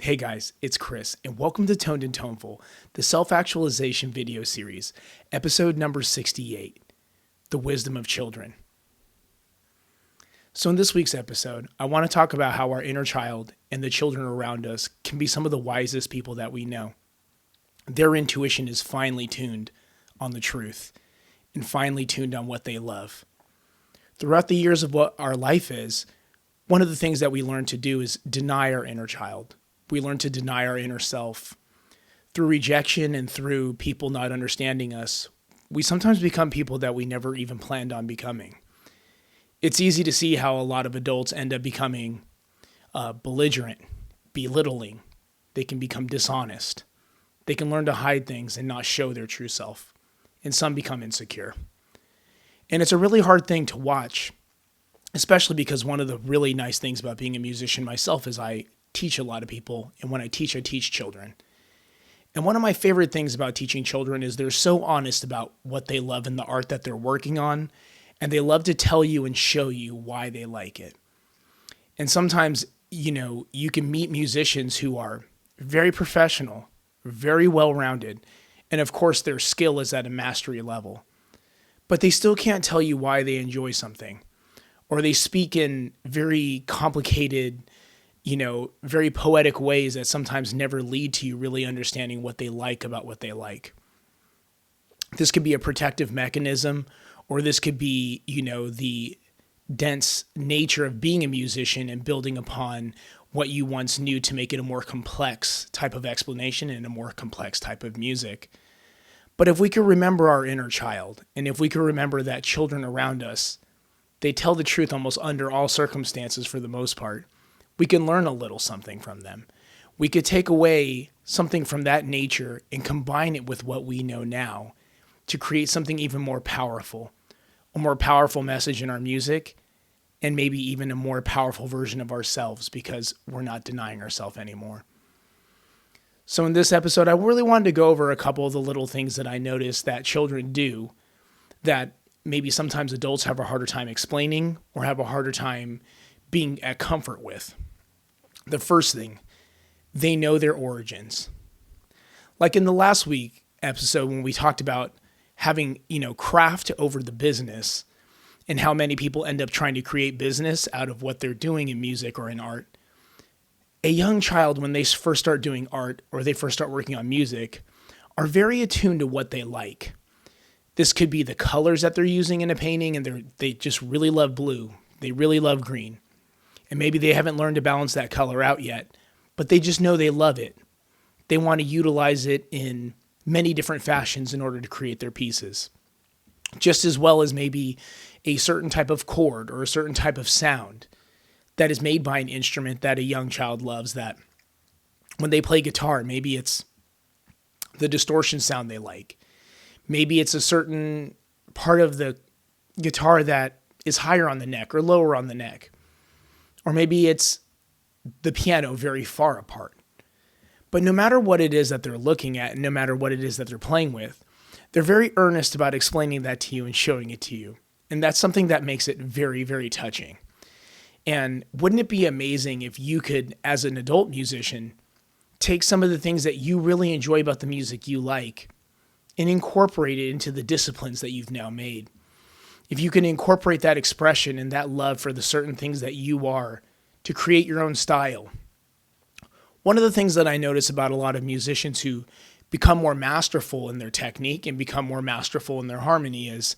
Hey guys, it's Chris, and welcome to Toned and Toneful, the self-actualization video series, episode number 68, The Wisdom of Children. So in this week's episode, I want to talk about how our inner child and the children around us can be some of the wisest people that we know. Their intuition is finely tuned on the truth and finely tuned on what they love. Throughout the years of what our life is, one of the things that we learn to do is deny our inner child. We learn to deny our inner self. Through rejection and through people not understanding us, we sometimes become people that we never even planned on becoming. It's easy to see how a lot of adults end up becoming belligerent, belittling. They can become dishonest. They can learn to hide things and not show their true self. And some become insecure. And it's a really hard thing to watch, especially because one of the really nice things about being a musician myself is I teach a lot of people, and when I teach children. And one of my favorite things about teaching children is they're so honest about what they love in the art that they're working on, and they love to tell you and show you why they like it. And sometimes, you can meet musicians who are very professional, very well-rounded, and of course their skill is at a mastery level. But they still can't tell you why they enjoy something, or they speak in very complicated, very poetic ways that sometimes never lead to you really understanding what they like about what they like. This could be a protective mechanism, or this could be, the dense nature of being a musician and building upon what you once knew to make it a more complex type of explanation and a more complex type of music. But if we could remember our inner child, and if we could remember that children around us, they tell the truth almost under all circumstances for the most part, we can learn a little something from them. We could take away something from that nature and combine it with what we know now to create something even more powerful, a more powerful message in our music, and maybe even a more powerful version of ourselves because we're not denying ourselves anymore. So in this episode, I really wanted to go over a couple of the little things that I noticed that children do that maybe sometimes adults have a harder time explaining or have a harder time being at comfort with. The first thing, they know their origins. Like in the last week episode when we talked about having, craft over the business and how many people end up trying to create business out of what they're doing in music or in art. A young child, when they first start doing art or they first start working on music, are very attuned to what they like. This could be the colors that they're using in a painting, and they just really love blue. They really love green. And maybe they haven't learned to balance that color out yet, but they just know they love it. They want to utilize it in many different fashions in order to create their pieces. Just as well as maybe a certain type of chord or a certain type of sound that is made by an instrument that a young child loves, that when they play guitar, maybe it's the distortion sound they like. Maybe it's a certain part of the guitar that is higher on the neck or lower on the neck. Or maybe it's the piano very far apart. But no matter what it is that they're looking at, and no matter what it is that they're playing with, they're very earnest about explaining that to you and showing it to you. And that's something that makes it very, very touching. And wouldn't it be amazing if you could, as an adult musician, take some of the things that you really enjoy about the music you like and incorporate it into the disciplines that you've now made? If you can incorporate that expression and that love for the certain things that you are to create your own style. One of the things that I notice about a lot of musicians who become more masterful in their technique and become more masterful in their harmony is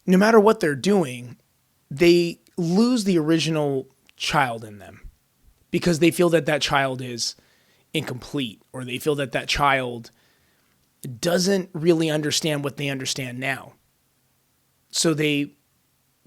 no matter what they're doing, they lose the original child in them because they feel that that child is incomplete, or they feel that that child doesn't really understand what they understand now. So they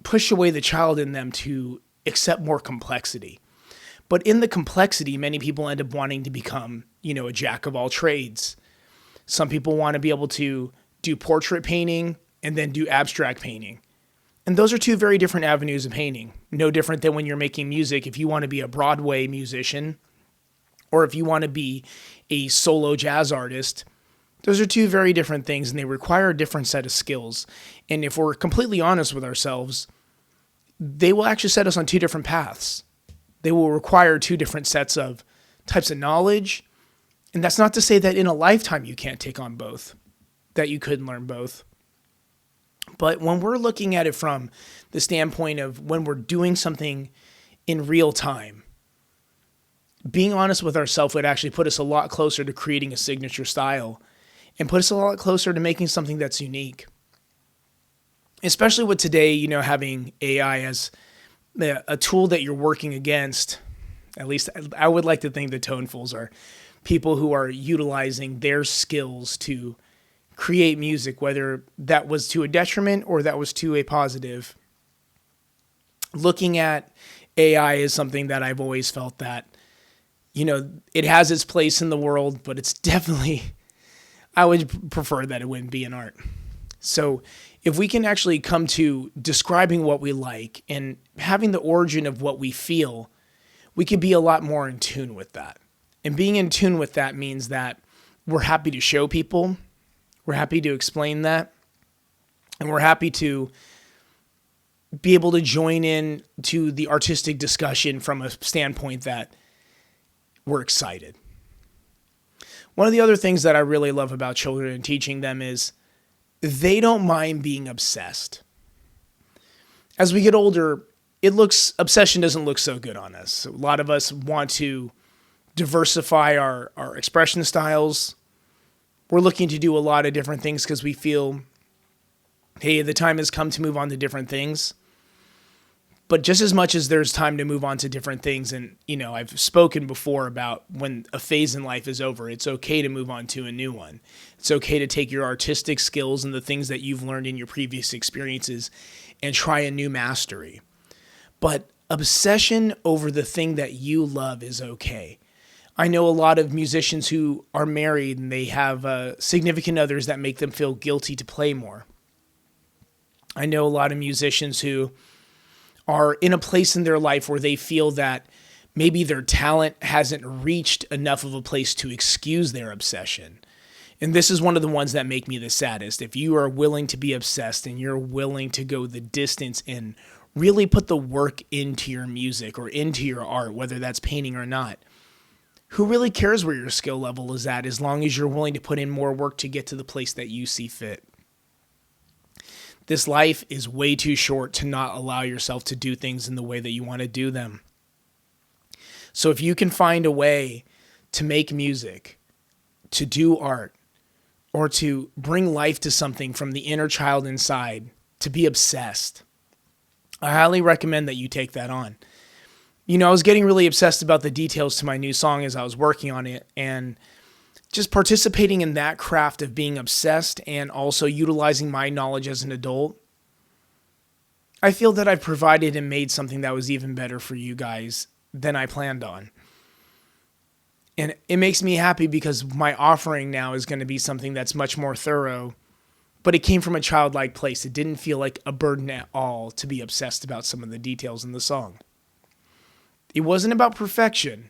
push away the child in them to accept more complexity. But in the complexity, many people end up wanting to become, a jack of all trades. Some people want to be able to do portrait painting and then do abstract painting. And those are two very different avenues of painting. No different than when you're making music. If you want to be a Broadway musician, or if you want to be a solo jazz artist, those are two very different things, and they require a different set of skills. And if we're completely honest with ourselves, they will actually set us on two different paths. They will require two different sets of types of knowledge. And that's not to say that in a lifetime you can't take on both, that you couldn't learn both. But when we're looking at it from the standpoint of when we're doing something in real time, being honest with ourselves would actually put us a lot closer to creating a signature style and put us a lot closer to making something that's unique. Especially with today, having AI as a tool that you're working against. At least I would like to think the Tonefuls are people who are utilizing their skills to create music, whether that was to a detriment or that was to a positive. Looking at AI is something that I've always felt that, it has its place in the world, but it's definitely, I would prefer that it wouldn't be an art. So if we can actually come to describing what we like and having the origin of what we feel, we could be a lot more in tune with that. And being in tune with that means that we're happy to show people, we're happy to explain that, and we're happy to be able to join in to the artistic discussion from a standpoint that we're excited. One of the other things that I really love about children and teaching them is they don't mind being obsessed. As we get older, obsession doesn't look so good on us. A lot of us want to diversify our expression styles. We're looking to do a lot of different things because we feel, hey, the time has come to move on to different things. But just as much as there's time to move on to different things, and I've spoken before about when a phase in life is over, it's okay to move on to a new one. It's okay to take your artistic skills and the things that you've learned in your previous experiences and try a new mastery. But obsession over the thing that you love is okay. I know a lot of musicians who are married and they have significant others that make them feel guilty to play more. I know a lot of musicians who are in a place in their life where they feel that maybe their talent hasn't reached enough of a place to excuse their obsession. And this is one of the ones that make me the saddest. If you are willing to be obsessed and you're willing to go the distance and really put the work into your music or into your art, whether that's painting or not, who really cares where your skill level is at as long as you're willing to put in more work to get to the place that you see fit? This life is way too short to not allow yourself to do things in the way that you want to do them. So if you can find a way to make music, to do art, or to bring life to something from the inner child inside, to be obsessed, I highly recommend that you take that on. I was getting really obsessed about the details to my new song as I was working on it, and just participating in that craft of being obsessed and also utilizing my knowledge as an adult, I feel that I've provided and made something that was even better for you guys than I planned on. And it makes me happy because my offering now is going to be something that's much more thorough, but it came from a childlike place. It didn't feel like a burden at all to be obsessed about some of the details in the song. It wasn't about perfection.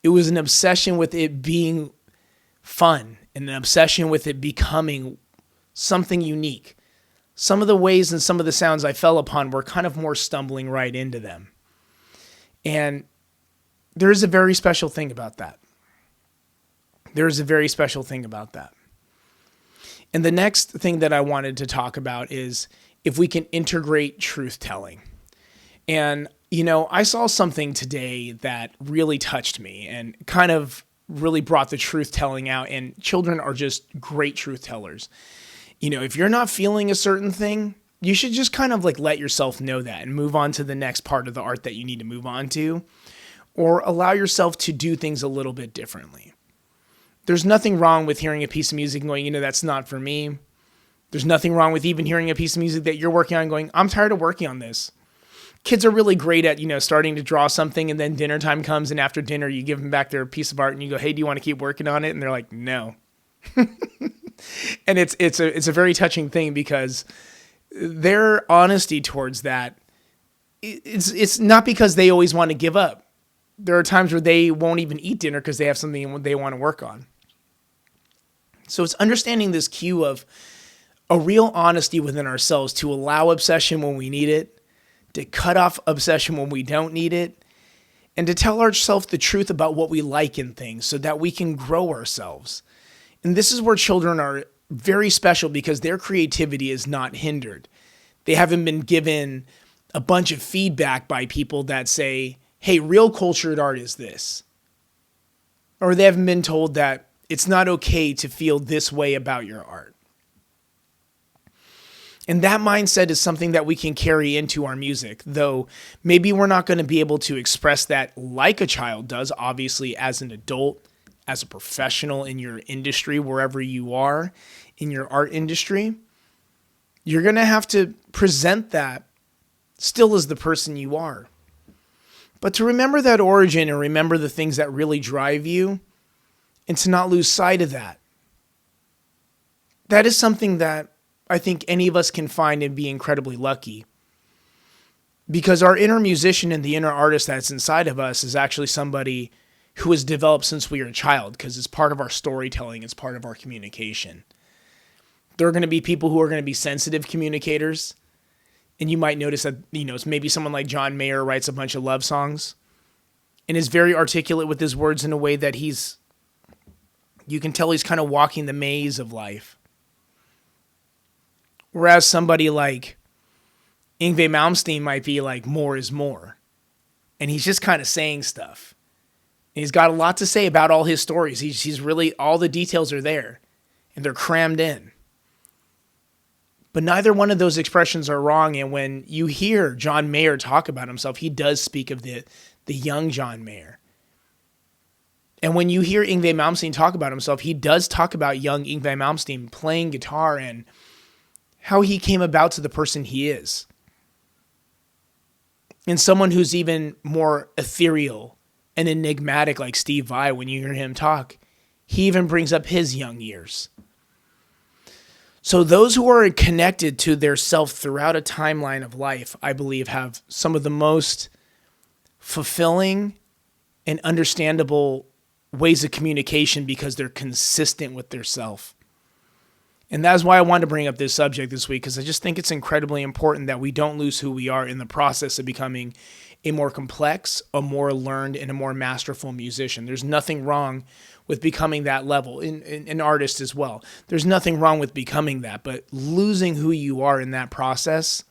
It was an obsession with it being fun and an obsession with it becoming something unique. Some of the ways and some of the sounds I fell upon were kind of more stumbling right into them. And there is a very special thing about that. There is a very special thing about that. And the next thing that I wanted to talk about is if we can integrate truth telling. And, I saw something today that really touched me and kind of really brought the truth telling out. And children are just great truth tellers. If you're not feeling a certain thing, you should just kind of let yourself know that and move on to the next part of the art that you need to move on to, or allow yourself to do things a little bit differently. There's nothing wrong with hearing a piece of music and going, that's not for me. There's nothing wrong with even hearing a piece of music that you're working on and going, I'm tired of working on this. Kids are really great at, starting to draw something, and then dinner time comes, and after dinner you give them back their piece of art and you go, hey, do you want to keep working on it? And they're like, no. And it's a very touching thing because their honesty towards that, it's not because they always want to give up. There are times where they won't even eat dinner because they have something they want to work on. So it's understanding this cue of a real honesty within ourselves to allow obsession when we need it, to cut off obsession when we don't need it, and to tell ourselves the truth about what we like in things so that we can grow ourselves. And this is where children are very special because their creativity is not hindered. They haven't been given a bunch of feedback by people that say, hey, real cultured art is this. Or they haven't been told that it's not okay to feel this way about your art. And that mindset is something that we can carry into our music, though maybe we're not going to be able to express that like a child does, obviously as an adult, as a professional in your industry, wherever you are in your art industry. You're going to have to present that still as the person you are. But to remember that origin and remember the things that really drive you and to not lose sight of that. That is something that I think any of us can find and be incredibly lucky. Because our inner musician and the inner artist that's inside of us is actually somebody who has developed since we were a child, because it's part of our storytelling, it's part of our communication. There are going to be people who are going to be sensitive communicators, and you might notice that, maybe someone like John Mayer writes a bunch of love songs and is very articulate with his words in a way that you can tell he's kind of walking the maze of life. Whereas somebody like Yngwie Malmsteen might be like, more is more. And he's just kind of saying stuff. And he's got a lot to say about all his stories. He's really, all the details are there. And they're crammed in. But neither one of those expressions are wrong. And when you hear John Mayer talk about himself, he does speak of the young John Mayer. And when you hear Yngwie Malmsteen talk about himself, he does talk about young Yngwie Malmsteen playing guitar and how he came about to the person he is. And someone who's even more ethereal and enigmatic like Steve Vai, when you hear him talk, he even brings up his young years. So those who are connected to their self throughout a timeline of life, I believe, have some of the most fulfilling and understandable ways of communication because they're consistent with their self. And that's why I wanted to bring up this subject this week, because I just think it's incredibly important that we don't lose who we are in the process of becoming a more complex, a more learned, and a more masterful musician. There's nothing wrong with becoming that level, an artist as well. There's nothing wrong with becoming that, but losing who you are in that process,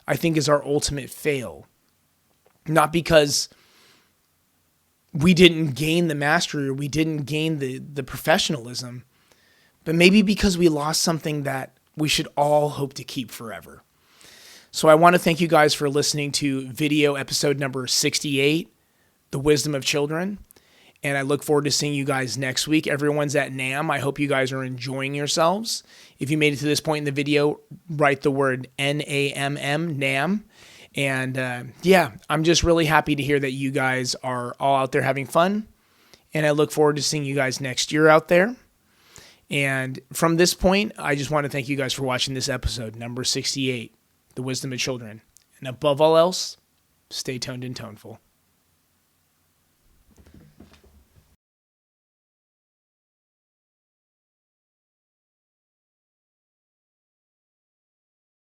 I think, is our ultimate fail. Not because we didn't gain the mastery or we didn't gain the professionalism, but maybe because we lost something that we should all hope to keep forever. So I want to thank you guys for listening to video episode number 68, The Wisdom of Children. And I look forward to seeing you guys next week. Everyone's at NAMM. I hope you guys are enjoying yourselves. If you made it to this point in the video, write the word NAMM, NAMM. And I'm just really happy to hear that you guys are all out there having fun. And I look forward to seeing you guys next year out there. And from this point, I just want to thank you guys for watching this episode, number 68, The Wisdom of Children. And above all else, stay toned and toneful.